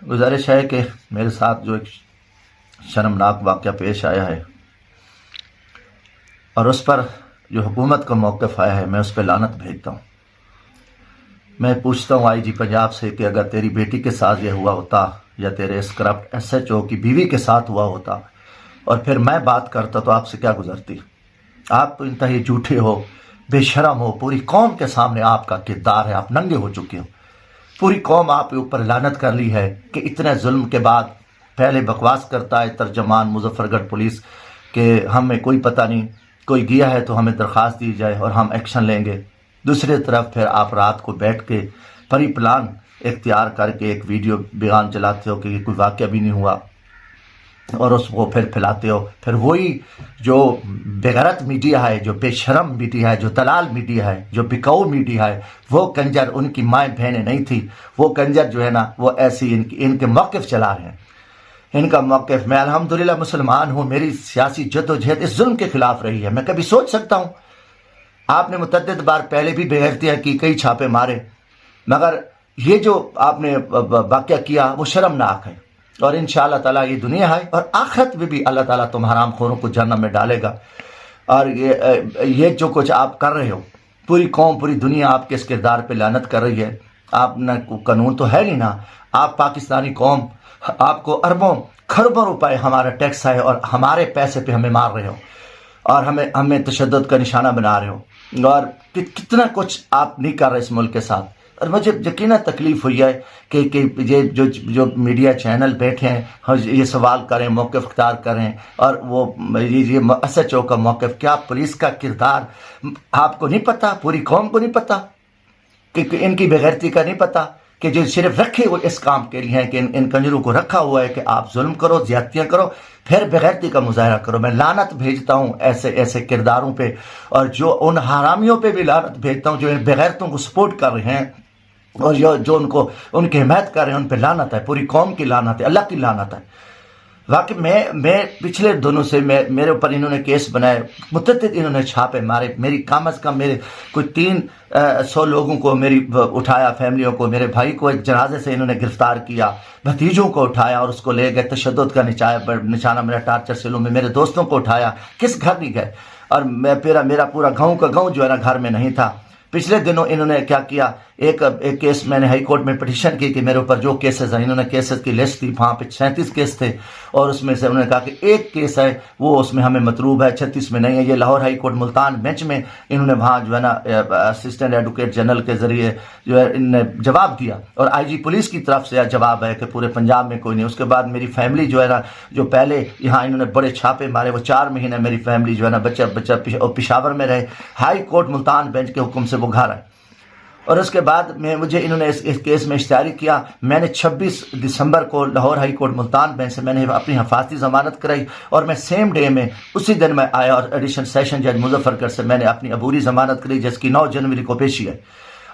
गुजारिश है कि मेरे साथ जो एक शर्मनाक वाक़या पेश आया है और उस पर जो हुकूमत का मौक़िफ़ आया है, मैं उस पर लानत भेजता हूँ। मैं पूछता हूँ आईजी पंजाब से कि अगर तेरी बेटी के साथ ये हुआ होता या तेरे इस करप्ट SHO की बीवी के साथ हुआ होता और फिर मैं बात करता तो आपसे क्या गुजरती। आप तो इंतहाई झूठे हो, बेशरम हो, पूरी कौम के सामने आपका किरदार है, आप नंगे हो चुके हो। पूरी कौम आप ऊपर लानत कर ली है कि इतने जुल्म के बाद पहले बकवास करता है तर्जमान मुजफ्फरगढ़ पुलिस के हमें कोई पता नहीं, कोई गया है तो हमें दरख्वास्त दी जाए और हम एक्शन लेंगे। दूसरी तरफ फिर आप रात को बैठ के परी प्लान इख्तियार करके एक वीडियो बयान चलाते हो कि कोई वाक़या भी नहीं हुआ और उसको फिर फैलाते हो। फिर वही जो बेगैरत मीडिया है, जो बेशरम मीडिया है, जो दलाल मीडिया है, जो बिकाऊ मीडिया है, वो कंजर, उनकी माएँ बहनें नहीं थी, वो कंजर जो है ना वो ऐसी इनके मौक़िफ़ चला रहे हैं। इनका मौक़िफ़, मैं अल्हम्दुलिल्लाह मुसलमान हूँ, मेरी सियासी जद्दोजहद इस जुल्म के खिलाफ रही है। मैं कभी सोच सकता हूँ, आपने मुतअद्दिद बार पहले भी बेगैरतियाँ की, कई छापे मारे, मगर ये जो आपने वाक़या किया वो शर्मनाक है। और इंशाअल्लाह ताला ये दुनिया है और आखिरत में भी अल्लाह ताला तुम हराम खोरों को जहन्नम में डालेगा। और ये जो कुछ आप कर रहे हो, पूरी कौम, पूरी दुनिया आपके इस किरदार पे लानत कर रही है। आप ना कानून तो है नहीं ना, आप पाकिस्तानी कौम, आपको अरबों खरबों रुपए हमारा टैक्स है और हमारे पैसे पे हमें मार रहे हो और हमें तशद्दुद का निशाना बना रहे हो और कितना कुछ आप नहीं कर रहे इस मुल्क के साथ। और मुझे यकीनन तकलीफ़ हुई है कि ये जो मीडिया चैनल बैठे हैं ये सवाल करें, मौक़िफ़ इख्तियार करें और वो ये SHO का मौक़िफ़, क्या पुलिस का किरदार आपको नहीं पता, पूरी कौम को नहीं पता, कि इनकी बेगैरती का नहीं पता, कि जो सिर्फ रखे वो इस काम के लिए हैं कि इन कंजरों को रखा हुआ है कि आप जुल्म करो, ज़्यादतियाँ करो, फिर बेगैरती का मुजाहरा करो। मैं लानत भेजता हूँ ऐसे किरदारों पे और जो उन हरामियों पे भी लानत भेजता हूँ जो इन बेगैरतों को सपोर्ट कर रहे हैं और जो उनकी हिमायत कर रहे हैं, उन पर लानत है, पूरी कौम की लानत है, अल्लाह की लानत है। वाकई मैं पिछले दिनों से मेरे ऊपर इन्होंने केस बनाए, मुतअद्दिद इन्होंने छापे मारे, मेरी कम अज़ कम मेरे कोई 300 लोगों को मेरी उठाया, फैमिलियों को, मेरे भाई को एक जनाजे से इन्होंने गिरफ्तार किया, भतीजों को उठाया और उसको ले गए, तशद्दुद का निशाना मेरा टार्चर सेलों में, मेरे दोस्तों को उठाया, किस घर नहीं गए। और मेरा पूरा गाँव का गाँव जो है ना घर में नहीं था। पिछले दिनों इन्होंने क्या किया, एक केस मैंने हाई कोर्ट में पिटीशन की कि मेरे ऊपर जो केसेस हैं, इन्होंने केसेस की लिस्ट थी, वहाँ पे 37 केस थे और उसमें से उन्होंने कहा कि एक केस है वो उसमें हमें मतलूब है, 36 में नहीं है। ये Lahore high court Multan bench में इन्होंने वहाँ जो है ना असिस्टेंट एडवोकेट जनरल के ज़रिए जो है इनने जवाब दिया और IG पुलिस की तरफ से जवाब है कि पूरे पंजाब में कोई नहीं। उसके बाद मेरी फैमिली जो है ना, जो पहले यहाँ इन्होंने बड़े छापे मारे, वो 4 महीने मेरी फैमिली जो है ना बच्चा पेशावर में रहे, हाई कोर्ट मुल्तान बेंच के हुक्म से वो घर आए। और उसके बाद मुझे इन्होंने इस केस में इश्तिहारी किया। मैंने 26 दिसंबर को Lahore high court Multan bench से मैंने अपनी हिफाजती ज़मानत कराई और मैं सेम डे में उसी दिन मैं आया और एडिशनल सेशन जज मुजफ्फरगढ़ से मैंने अपनी अबूरी ज़मानत कराई, जिसकी 9 जनवरी को पेशी है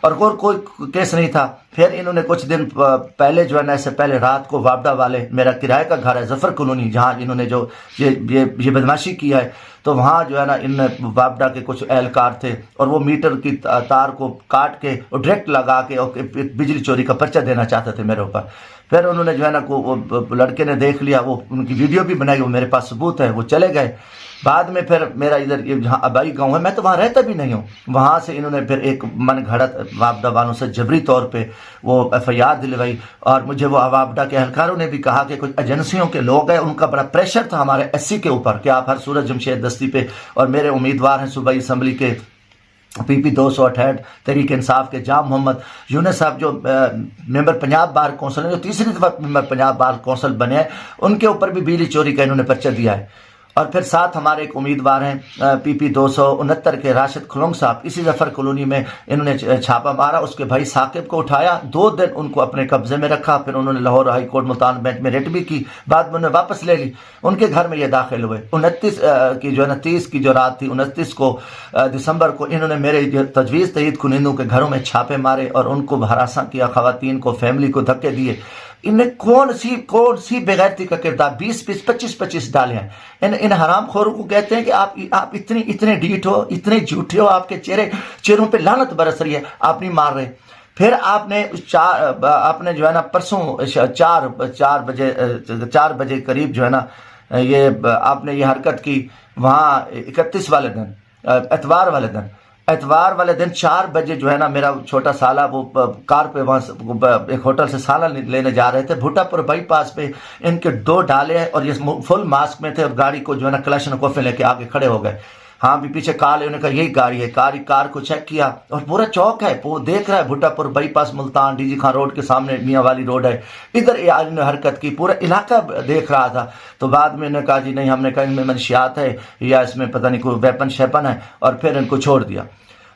और कोई केस नहीं था। फिर इन्होंने कुछ दिन पहले जो है ना, इससे पहले रात को वापडा वाले, मेरा किराए का घर है जफर कॉलोनी, जहाँ इन्होंने जो ये बदमाशी की है, तो वहाँ जो है ना इन वापडा के कुछ एहलकार थे और वो मीटर की तार को काट के और डायरेक्ट लगा के और बिजली चोरी का पर्चा देना चाहते थे मेरे ऊपर। फिर उन्होंने जो है ना वो लड़के ने देख लिया, वो उनकी वीडियो भी बनाई, वो मेरे पास सबूत है, वो चले गए। बाद में फिर मेरा इधर जहाँ आबाई गांव है, मैं तो वहाँ रहता भी नहीं हूँ, वहाँ से इन्होंने फिर एक मन घड़त वापडा वालों से जबरी तौर पे वो FIR दिलवाई और मुझे वो वापडा के एहलकारों ने भी कहा कि कुछ एजेंसियों के लोग हैं, उनका बड़ा प्रेशर था हमारे SC के ऊपर कि आप हर सूरत जमशेद दस्ती पे, और मेरे उम्मीदवार हैं सूबाई असम्बली के PP 268 तहरीक इंसाफ के जाम मोहम्मद यूनुस साहब, जो मेंबर पंजाब बार कौंसिल, जो तीसरी दफ़ा मेंबर पंजाब बार कौंसिल बने हैं, उनके ऊपर भी बिजली चोरी का इन्होंने पर्चा दिया है। और फिर साथ हमारे एक उम्मीदवार हैं PP 269 के राशिद खुलंग साहब, इसी जफर कॉलोनी में इन्होंने छापा मारा, उसके भाई साकिब को उठाया, 2 दिन उनको अपने कब्जे में रखा, फिर उन्होंने Lahore high court Multan bench में रिट भी की, बाद में उन्होंने वापस ले ली, उनके घर में ये दाखिल हुए। 29 की जो है ना 30 की जो रात थी, 29 को दिसंबर को इन्होंने मेरे तजवीज़ तहीद कुनिंदों के घरों में छापे मारे और उनको हरासा किया, खवातीन को, फैमिली को धक्के दिए। इनमें कौन सी बेगैरती का किरदार 20-20, 25-25 डाले हैं। इन हराम खोरों को कहते हैं कि आप इतने ढीठ हो, इतने झूठे हो, आपके चेहरों पे लानत बरस रही है, आप नहीं मार रहे। پھر آپ نے جو ہے نا پرسوں 4 بجے قریب جو ہے نا یہ آپ نے یہ حرکت کی وہاں 31 والے دن، اتوار والے دن 4 بجے جو ہے نا میرا چھوٹا سالہ وہ کار پہ وہاں ایک ہوٹل سے سالن لینے جا رہے تھے، بھٹا پور بائی پاس پہ ان کے 2 ڈالے ہیں اور یہ فل ماسک میں تھے اور گاڑی کو جو ہے نا کلاشن کوفے لے کے آگے کھڑے ہو گئے. ہاں بھی پیچھے کال ہے، انہوں نے کہا یہی گاڑی ہے. کار کو چیک کیا اور پورا چوک ہے، وہ دیکھ رہا ہے Bhatta Pur bypass Multan D G Khan road کے سامنے میاں والی روڈ ہے، ادھر نے حرکت کی، پورا علاقہ دیکھ رہا تھا. تو بعد میں انہوں نے کہا جی نہیں، ہم نے کہا ان میں منشیات ہے یا اس میں پتہ نہیں کوئی ویپن شیپن ہے، اور پھر ان کو چھوڑ دیا.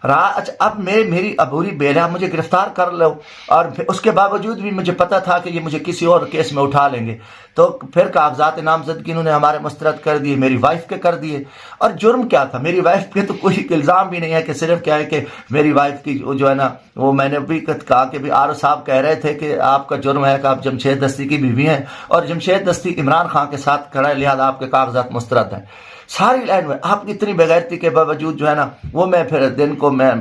اچھا اب میری ابوری بیرا مجھے گرفتار کر لو، اور اس کے باوجود بھی مجھے پتا تھا کہ یہ مجھے کسی اور کیس میں اٹھا لیں گے. تو پھر کاغذات نامزدگی انہوں نے ہمارے مسترد کر دیے، میری وائف کے کر دیے. اور جرم کیا تھا؟ میری وائف پہ تو کوئی الزام بھی نہیں ہے، کہ صرف کیا ہے کہ میری وائف کی جو ہے نا وہ میں نے بھی کہا کہ بھی آر او صاحب کہہ رہے تھے کہ آپ کا جرم ہے کہ آپ جمشید دستی کی بیوی ہیں، اور جمشید دستی عمران خان کے ساتھ کھڑا ہے، لہذا آپ کے کاغذات مسترد ہیں. ساری لائن میں آپ کی اتنی بغیرتی کے باوجود جو ہے نا وہ میں پھر دن کو میں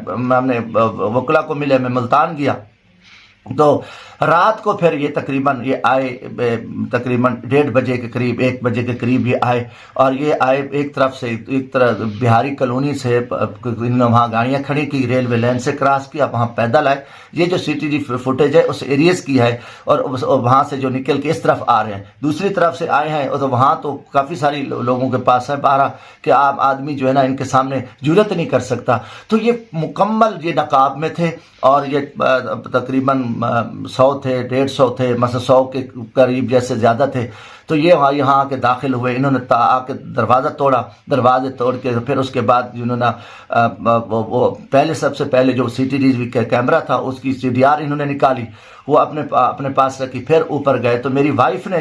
نے وکلا کو ملے، میں ملتان گیا. تو رات کو پھر یہ تقریباً یہ آئے تقریباً 1:30 بجے کے قریب 1 بجے کے قریب یہ آئے، اور یہ آئے ایک طرف بہاری کالونی سے، وہاں گاڑیاں کھڑی کی، ریلوے لائن سے کراس کیا، وہاں پیدل آئے. یہ جو CCTV فوٹیج ہے اس ایریز کی ہے، اور وہاں سے جو نکل کے اس طرف آ رہے ہیں، دوسری طرف سے آئے ہیں. اور تو وہاں تو کافی ساری لوگوں کے پاس ہے بارہ کہ عام آدمی جو ہے نا ان کے سامنے جرت نہیں کر سکتا. تو یہ مکمل یہ نقاب میں تھے، اور یہ تقریباً 100 تھے، 150 تھے، مثلا 100 کے قریب جیسے زیادہ تھے. تو یہ یہاں آ کے داخل ہوئے، انہوں نے آ کے دروازے توڑ کے پھر اس کے بعد انہوں نے وہ پہلے سب سے پہلے جو CCTV کیمرہ تھا اس کی CDR انہوں نے نکالی، وہ اپنے پاس رکھی، پھر اوپر گئے. تو میری وائف نے